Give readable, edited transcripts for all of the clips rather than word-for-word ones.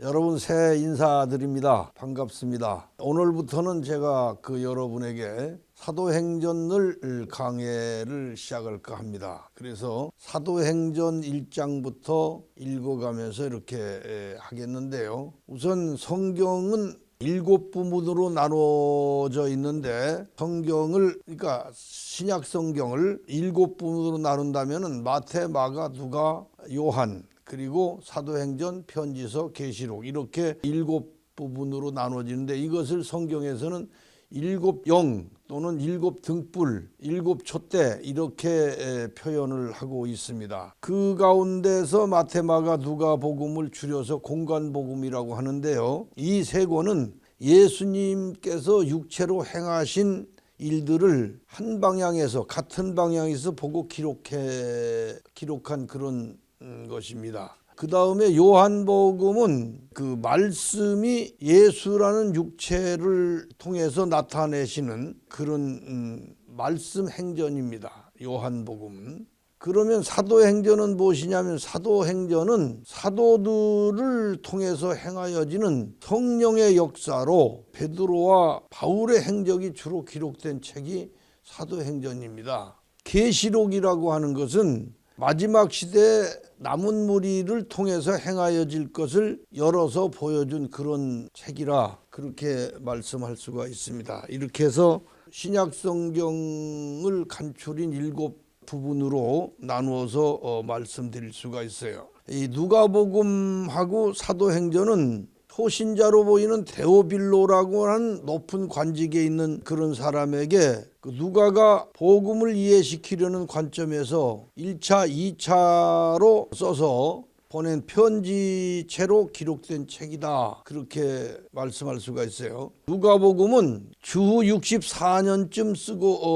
여러분 새해 인사드립니다. 반갑습니다. 오늘부터는 제가 여러분에게 사도행전을 강해를 시작할까 합니다. 그래서 사도행전 1장부터 읽어가면서 이렇게 하겠는데요. 우선 성경은 7부문으로 나눠져 있는데 그러니까 신약 성경을 7부문으로 나눈다면은 마태, 마가, 누가, 요한, 그리고 사도행전, 편지서, 계시록 이렇게 7부분으로 나눠지는데 이것을 성경에서는 7영 또는 7등불, 7촛대 이렇게 표현을 하고 있습니다. 그 가운데서 마태, 마가, 누가 복음을 줄여서 공관복음이라고 하는데요. 이 세 권은 예수님께서 육체로 행하신 일들을 한 방향에서 같은 방향에서 보고 기록한 그런 것입니다. 그 다음에 요한복음은 그 말씀이 예수라는 육체를 통해서 나타내시는 그런 말씀 행전입니다. 요한복음. 그러면 사도행전은 무엇이냐면 사도행전은 사도들을 통해서 행하여지는 성령의 역사로 베드로와 바울의 행적이 주로 기록된 책이 사도행전입니다. 계시록이라고 하는 것은 마지막 시대에 남은 무리를 통해서 행하여질 것을 열어서 보여준 그런 책이라 그렇게 말씀할 수가 있습니다. 이렇게 해서 신약 성경을 간추린 7부분으로 나누어서 말씀드릴 수가 있어요. 이 누가복음하고 사도행전은 초신자로 보이는 데오빌로라고 하는 높은 관직에 있는 그런 사람에게 누가가 복음을 이해시키려는 관점에서 1차, 2차로 써서 보낸 편지체로 기록된 책이다. 그렇게 말씀할 수가 있어요. 누가복음은 주후 64년쯤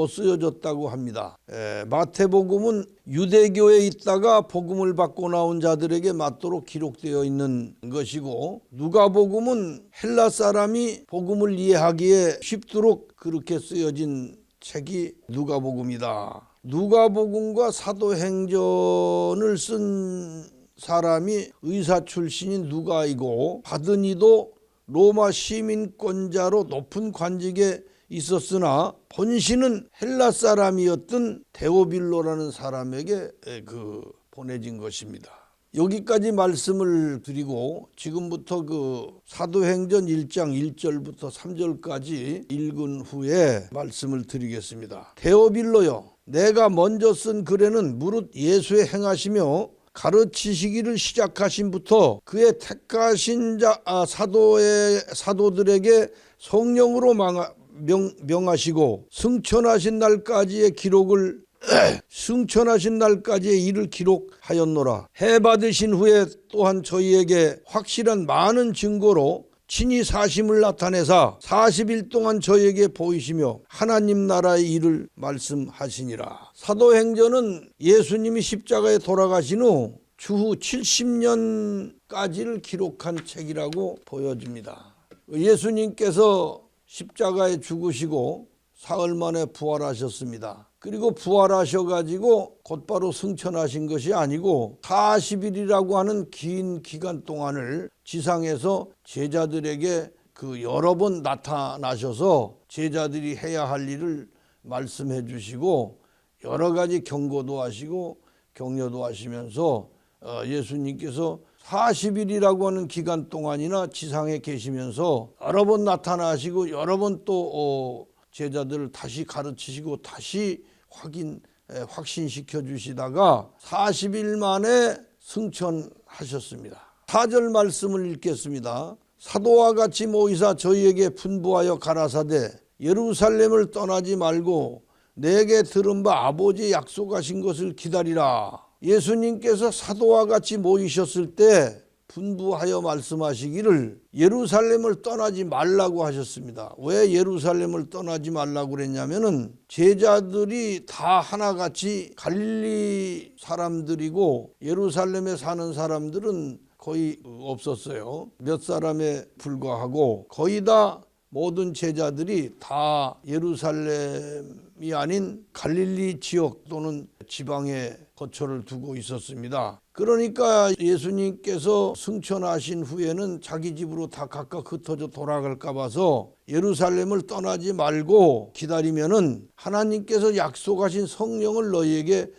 쓰여졌다고 합니다. 마태복음은 유대교에 있다가 복음을 받고 나온 자들에게 맞도록 기록되어 있는 것이고 누가복음은 헬라 사람이 복음을 이해하기에 쉽도록 그렇게 쓰여진 책이 누가복음이다. 누가복음과 사도행전을 쓴 사람이 의사 출신인 누가이고 받은 이도 로마 시민권자로 높은 관직에 있었으나 본신은 헬라 사람이었던 데오빌로라는 사람에게 보내진 것입니다. 여기까지 말씀을 드리고 지금부터 사도행전 1장 1절부터 3절까지 읽은 후에 말씀을 드리겠습니다. 데오빌로여, 내가 먼저 쓴 글에는 무릇 예수의 행하시며 가르치시기를 시작하신부터 그의 택하신 사도들에게 성령으로 명하시고 승천하신 날까지의 일을 기록하였노라. 해 받으신 후에 또한 저희에게 확실한 많은 증거로 친히 사심을 나타내사 40일 동안 저희에게 보이시며 하나님 나라의 일을 말씀하시니라. 사도행전은 예수님이 십자가에 돌아가신 후 주후 70년까지를 기록한 책이라고 보여집니다. 예수님께서 십자가에 죽으시고 사흘 만에 부활하셨습니다. 그리고 부활하셔가지고 곧바로 승천하신 것이 아니고 40일이라고 하는 긴 기간 동안을 지상에서 제자들에게 여러 번 나타나셔서 제자들이 해야 할 일을 말씀해 주시고 여러 가지 경고도 하시고 격려도 하시면서 예수님께서 40일이라고 하는 기간 동안이나 지상에 계시면서 여러 번 나타나시고 여러 번 또 제자들을 다시 가르치시고 다시 확신시켜 주시다가 40일 만에 승천하셨습니다. 4절 말씀을 읽겠습니다. 사도와 같이 모이사 저희에게 분부하여 가라사대 예루살렘을 떠나지 말고 내게 들은 바 아버지 약속하신 것을 기다리라. 예수님께서 사도와 같이 모이셨을 때 분부하여 말씀하시기를 예루살렘을 떠나지 말라고 하셨습니다. 왜 예루살렘을 떠나지 말라고 그랬냐면은 제자들이 다 하나같이 갈릴리 사람들이고 예루살렘에 사는 사람들은 거의 없었어요. 몇 사람에 불과하고 거의 다 모든 제자들이 다 예루살렘이 아닌 갈릴리 지역 또는 지방에 거처를 두고 있었습니다. 그러니까 예수님께서 승천하신 후에는 자기 집으로 다 각각 흩어져 돌아갈까 봐서 예루살렘을 떠나지 말고 기다리면은 하나님께서 약속하신 성령을 너희에게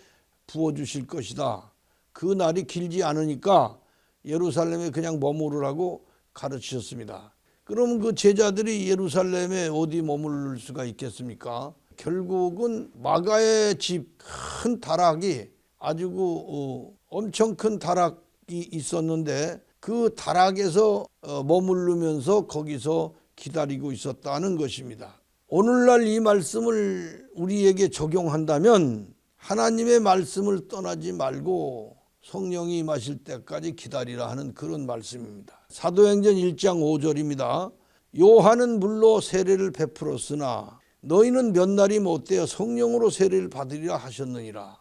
부어주실 것이다. 그 날이 길지 않으니까 예루살렘에 그냥 머무르라고 가르치셨습니다. 그럼 그 제자들이 예루살렘에 어디 머무를 수가 있겠습니까? 결국은 마가의 집 큰 다락이 아주 엄청 큰 다락이 있었는데 그 다락에서 머무르면서 거기서 기다리고 있었다는 것입니다. 오늘날 이 말씀을 우리에게 적용한다면 하나님의 말씀을 떠나지 말고 성령이 임하실 때까지 기다리라 하는 그런 말씀입니다. 사도행전 1장 5절입니다. 요한은 물로 세례를 베풀었으나 너희는 몇 날이 못되어 성령으로 세례를 받으리라 하셨느니라.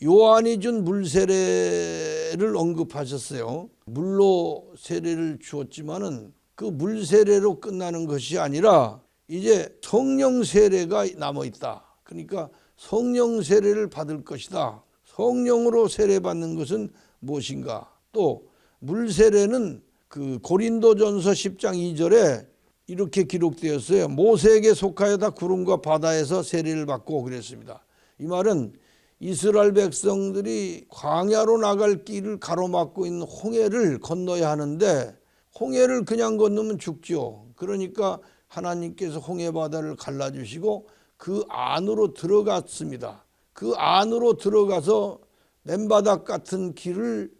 요한이 준 물세례를 언급하셨어요. 물로 세례를 주었지만은 그 물세례로 끝나는 것이 아니라 이제 성령 세례가 남아있다. 그러니까 성령 세례를 받을 것이다. 성령으로 세례받는 것은 무엇인가? 또 물세례는 그 고린도전서 10장 2절에 이렇게 기록되었어요. 모세에게 속하여 다 구름과 바다에서 세례를 받고 그랬습니다. 이 말은 이스라엘 백성들이 광야로 나갈 길을 가로막고 있는 홍해를 건너야 하는데 홍해를 그냥 건너면 죽죠. 그러니까 하나님께서 홍해 바다를 갈라주시고 그 안으로 들어갔습니다. 그 안으로 들어가서 맨바닥 같은 길을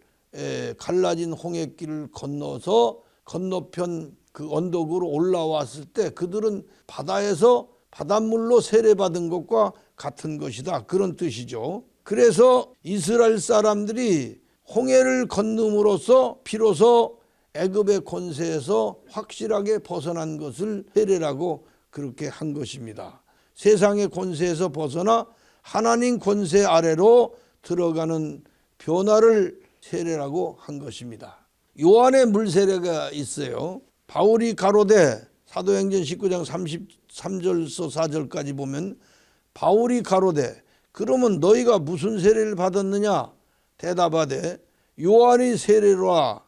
갈라진 홍해길을 건너서 건너편 그 언덕으로 올라왔을 때 그들은 바다에서 바닷물로 세례받은 것과 같은 것이다. 그런 뜻이죠. 그래서 이스라엘 사람들이 홍해를 건너므로써 비로소 애굽의 권세에서 확실하게 벗어난 것을 세례라고 그렇게 한 것입니다. 세상의 권세에서 벗어나 하나님 권세 아래로 들어가는 변화를 세례라고 한 것입니다. 요한의 물세례가 있어요. 바울이 가로되 사도행전 19장 33절서 4절까지 보면 바울이 가로되 그러면 너희가 무슨 세례를 받았느냐? 대답하되 요한의 세례로라.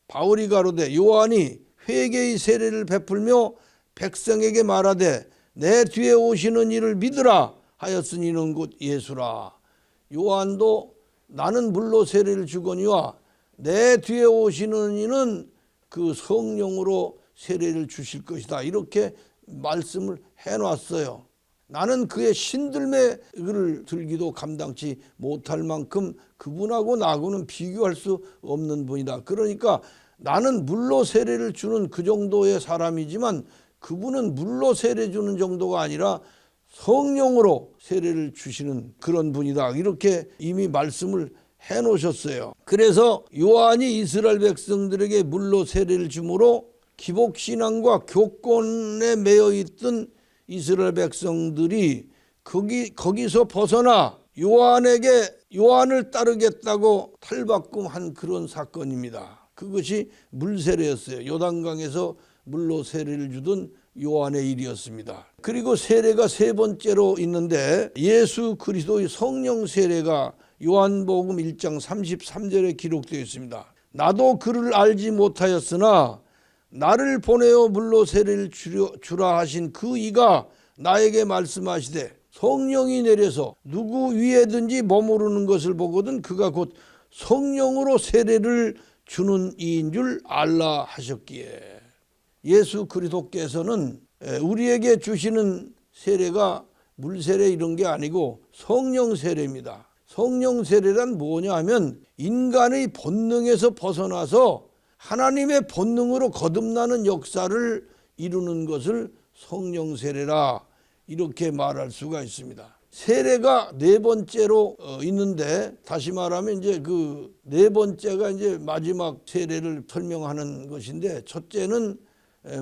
바울이 가로되 요한이 회개의 세례를 베풀며 백성에게 말하되 내 뒤에 오시는 이를 믿으라 하였으니 이는 곧 예수라. 요한도 나는 물로 세례를 주거니와 내 뒤에 오시는 이는 그 성령으로 세례를 주실 것이다. 이렇게 말씀을 해놨어요. 나는 그의 신들매를 들기도 감당치 못할 만큼 그분하고 나하고는 비교할 수 없는 분이다. 그러니까 나는 물로 세례를 주는 그 정도의 사람이지만 그분은 물로 세례 주는 정도가 아니라 성령으로 세례를 주시는 그런 분이다. 이렇게 이미 말씀을 해놓으셨어요. 그래서 요한이 이스라엘 백성들에게 물로 세례를 주므로 기복신앙과 교권에 매여 있던 이스라엘 백성들이 거기서 벗어나 요한을 따르겠다고 탈바꿈한 그런 사건입니다. 그것이 물세례였어요. 요단강에서 물로 세례를 주던 요한의 일이었습니다. 그리고 세례가 세 번째로 있는데 예수 그리스도의 성령 세례가 요한복음 1장 33절에 기록되어 있습니다. 나도 그를 알지 못하였으나 나를 보내어 물로 세례를 주라 하신 그 이가 나에게 말씀하시되 성령이 내려서 누구 위에든지 머무르는 것을 보거든 그가 곧 성령으로 세례를 주는 이인 줄 알라 하셨기에 예수 그리스도께서는 우리에게 주시는 세례가 물세례 이런 게 아니고 성령 세례입니다. 성령 세례란 뭐냐 하면 인간의 본능에서 벗어나서 하나님의 본능으로 거듭나는 역사를 이루는 것을 성령 세례라 이렇게 말할 수가 있습니다. 세례가 네 번째로 있는데 다시 말하면 이제 그 네 번째가 이제 마지막 세례를 설명하는 것인데 첫째는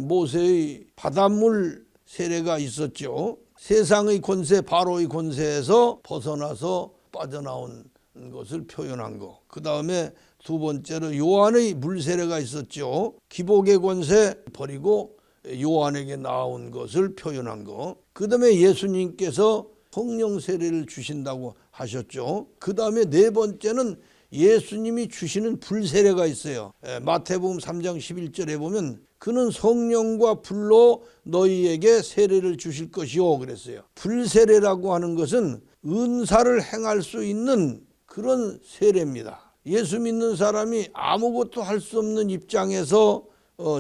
모세의 바닷물 세례가 있었죠. 세상의 권세 바로의 권세에서 벗어나서 빠져나온 것을 표현한 거. 그 다음에 두 번째로 요한의 물세례가 있었죠. 기복의 권세 버리고 요한에게 나온 것을 표현한 거. 그 다음에 예수님께서 성령 세례를 주신다고 하셨죠. 그 다음에 네 번째는 예수님이 주시는 불세례가 있어요. 마태복음 3장 11절에 보면 그는 성령과 불로 너희에게 세례를 주실 것이요 그랬어요. 불세례라고 하는 것은 은사를 행할 수 있는 그런 세례입니다. 예수 믿는 사람이 아무것도 할 수 없는 입장에서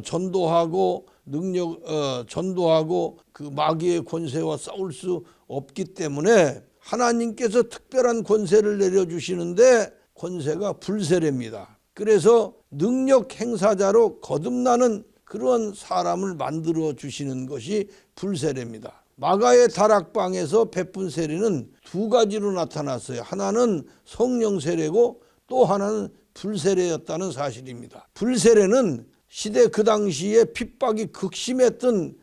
전도하고 전도하고 그 마귀의 권세와 싸울 수 없기 때문에 하나님께서 특별한 권세를 내려주시는데 권세가 불세례입니다. 그래서 능력 행사자로 거듭나는 그런 사람을 만들어 주시는 것이 불세례입니다. 마가의 다락방에서 베푼 세례는 두 가지로 나타났어요. 하나는 성령 세례고 또 하나는 불세례였다는 사실입니다. 불세례는 시대 그 당시에 핍박이 극심했던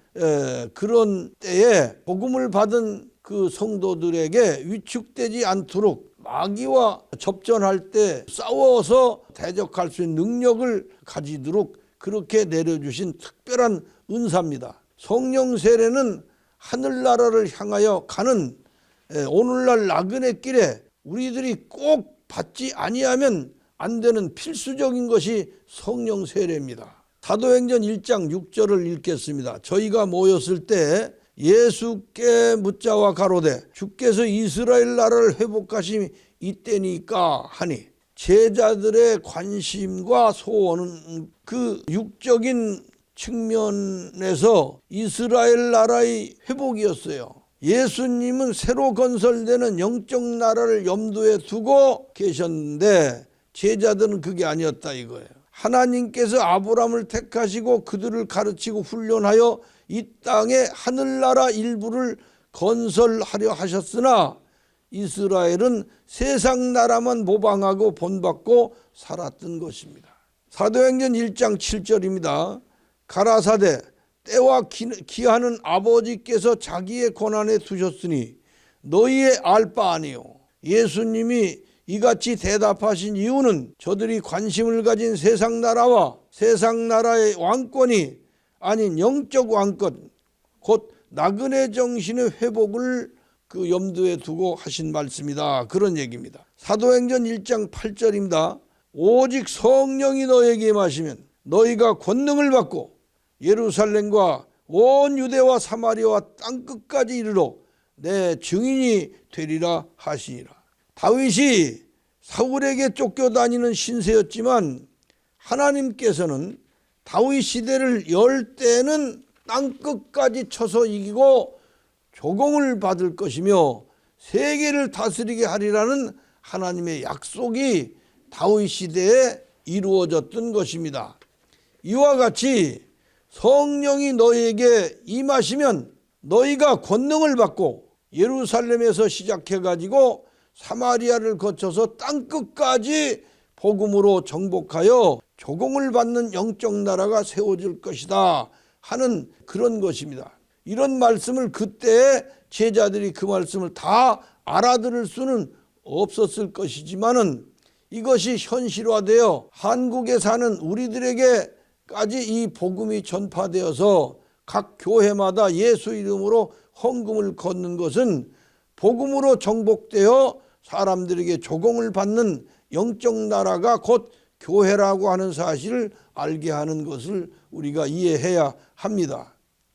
그런 때에 복음을 받은 그 성도들에게 위축되지 않도록 마귀와 접전할 때 싸워서 대적할 수 있는 능력을 가지도록 그렇게 내려주신 특별한 은사입니다. 성령 세례는 하늘나라를 향하여 가는 오늘날 나그네 길에 우리들이 꼭 받지 아니하면 안 되는 필수적인 것이 성령 세례입니다. 사도행전 1장 6절을 읽겠습니다. 저희가 모였을 때 예수께 묻자와 가로되 주께서 이스라엘 나라를 회복하심이 이때니까 하니 제자들의 관심과 소원은 그 육적인 측면에서 이스라엘 나라의 회복이었어요. 예수님은 새로 건설되는 영적 나라를 염두에 두고 계셨는데 제자들은 그게 아니었다 이거예요. 하나님께서 아브라함을 택하시고 그들을 가르치고 훈련하여 이 땅에 하늘나라 일부를 건설하려 하셨으나 이스라엘은 세상 나라만 모방하고 본받고 살았던 것입니다. 사도행전 1장 7절입니다. 가라사대 때와 기하는 아버지께서 자기의 권한에 두셨으니 너희의 알 바 아니요. 예수님이 이같이 대답하신 이유는 저들이 관심을 가진 세상 나라와 세상 나라의 왕권이 아닌 영적 왕권 곧 나그네 정신의 회복을 그 염두에 두고 하신 말씀이다. 그런 얘기입니다. 사도행전 1장 8절입니다. 오직 성령이 너에게 임하시면 너희가 권능을 받고 예루살렘과 온 유대와 사마리아와 땅끝까지 이르러 내 증인이 되리라 하시니라. 다윗이 사울에게 쫓겨다니는 신세였지만 하나님께서는 다윗 시대를 열 때는 땅끝까지 쳐서 이기고 조공을 받을 것이며 세계를 다스리게 하리라는 하나님의 약속이 다윗 시대에 이루어졌던 것입니다. 이와 같이 성령이 너희에게 임하시면 너희가 권능을 받고 예루살렘에서 시작해가지고 사마리아를 거쳐서 땅끝까지 복음으로 정복하여 조공을 받는 영적 나라가 세워질 것이다 하는 그런 것입니다. 이런 말씀을 그때 제자들이 그 말씀을 다 알아들을 수는 없었을 것이지만은 이것이 현실화되어 한국에 사는 우리들에게까지 이 복음이 전파되어서 각 교회마다 예수 이름으로 헌금을 걷는 것은 복음으로 정복되어 사람들에게 조공을 받는 영적 나라가 곧 교회라고 하는 사실을 알게 하는 것을 우리가 이해해야 합니다.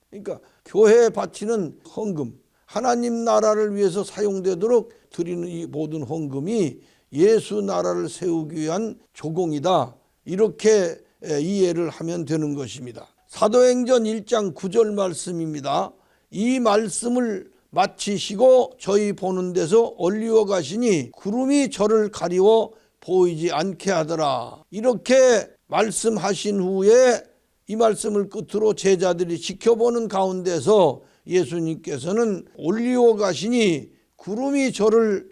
그러니까 교회에 바치는 헌금, 하나님 나라를 위해서 사용되도록 드리는 이 모든 헌금이 예수 나라를 세우기 위한 조공이다. 이렇게 이해를 하면 되는 것입니다. 사도행전 1장 9절 말씀입니다. 이 말씀을 마치시고 저희 보는 데서 올리어 가시니 구름이 저를 가리워 보이지 않게 하더라. 이렇게 말씀하신 후에 이 말씀을 끝으로 제자들이 지켜보는 가운데서 예수님께서는 올리어 가시니 구름이 저를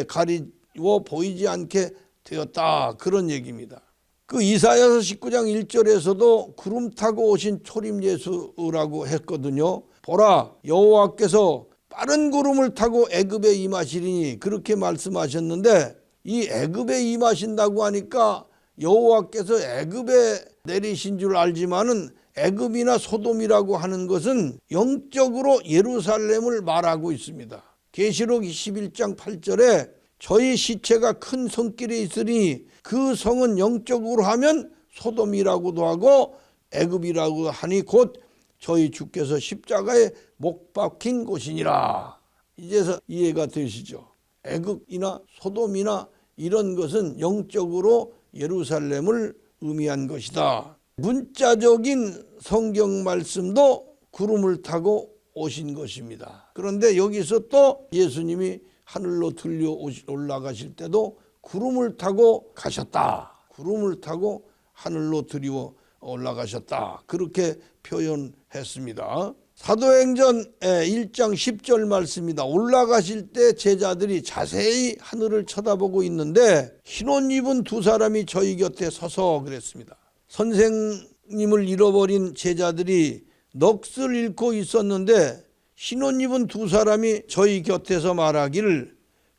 가리워 보이지 않게 되었다. 그런 얘기입니다. 그 이사야서 19장 1절에서도 구름 타고 오신 초림 예수라고 했거든요. 보라 여호와께서 빠른 구름을 타고 애굽에 임하시리니 그렇게 말씀하셨는데 이 애굽에 임하신다고 하니까 여호와께서 애굽에 내리신 줄 알지만은 애굽이나 소돔이라고 하는 것은 영적으로 예루살렘을 말하고 있습니다. 계시록 21장 8절에 저희 시체가 큰 성길에 있으니 그 성은 영적으로 하면 소돔이라고도 하고 애굽이라고 하니 곧 저희 주께서 십자가에 못 박힌 곳이니라. 이제서 이해가 되시죠? 애굽이나 소돔이나 이런 것은 영적으로 예루살렘을 의미한 것이다. 문자적인 성경 말씀도 구름을 타고 오신 것입니다. 그런데 여기서 또 예수님이 하늘로 들려 올라가실 때도 구름을 타고 가셨다. 구름을 타고 하늘로 들여 올라가셨다. 그렇게 표현했습니다. 사도행전 1장 10절 말씀입니다. 올라가실 때 제자들이 자세히 하늘을 쳐다보고 있는데 흰옷 입은 두 사람이 저희 곁에 서서 그랬습니다. 선생님을 잃어버린 제자들이 넋을 잃고 있었는데 흰옷 입은 두 사람이 저희 곁에서 말하기를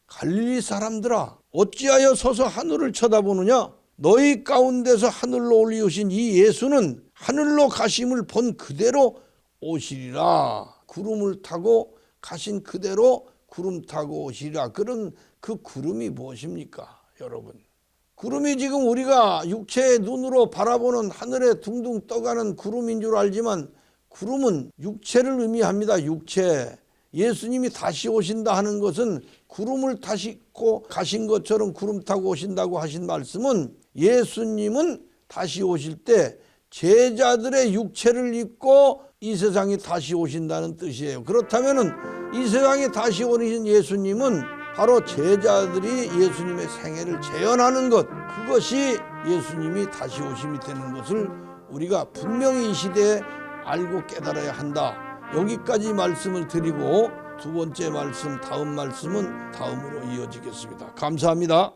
갈릴리 사람들아 어찌하여 서서 하늘을 쳐다보느냐? 너희 가운데서 하늘로 올리우신 이 예수는 하늘로 가심을 본 그대로 오시리라. 구름을 타고 가신 그대로 구름 타고 오시리라. 그런 그 구름이 무엇입니까, 여러분? 구름이 지금 우리가 육체의 눈으로 바라보는 하늘에 둥둥 떠가는 구름인 줄 알지만 구름은 육체를 의미합니다. 육체. 예수님이 다시 오신다 하는 것은 구름을 타시고 가신 것처럼 구름 타고 오신다고 하신 말씀은 예수님은 다시 오실 때 제자들의 육체를 입고 이 세상에 다시 오신다는 뜻이에요. 그렇다면 이 세상에 다시 오신 예수님은 바로 제자들이 예수님의 생애를 재현하는 것, 그것이 예수님이 다시 오심이 되는 것을 우리가 분명히 이 시대에 알고 깨달아야 한다. 여기까지 말씀을 드리고 두 번째 말씀, 다음 말씀은 다음으로 이어지겠습니다. 감사합니다.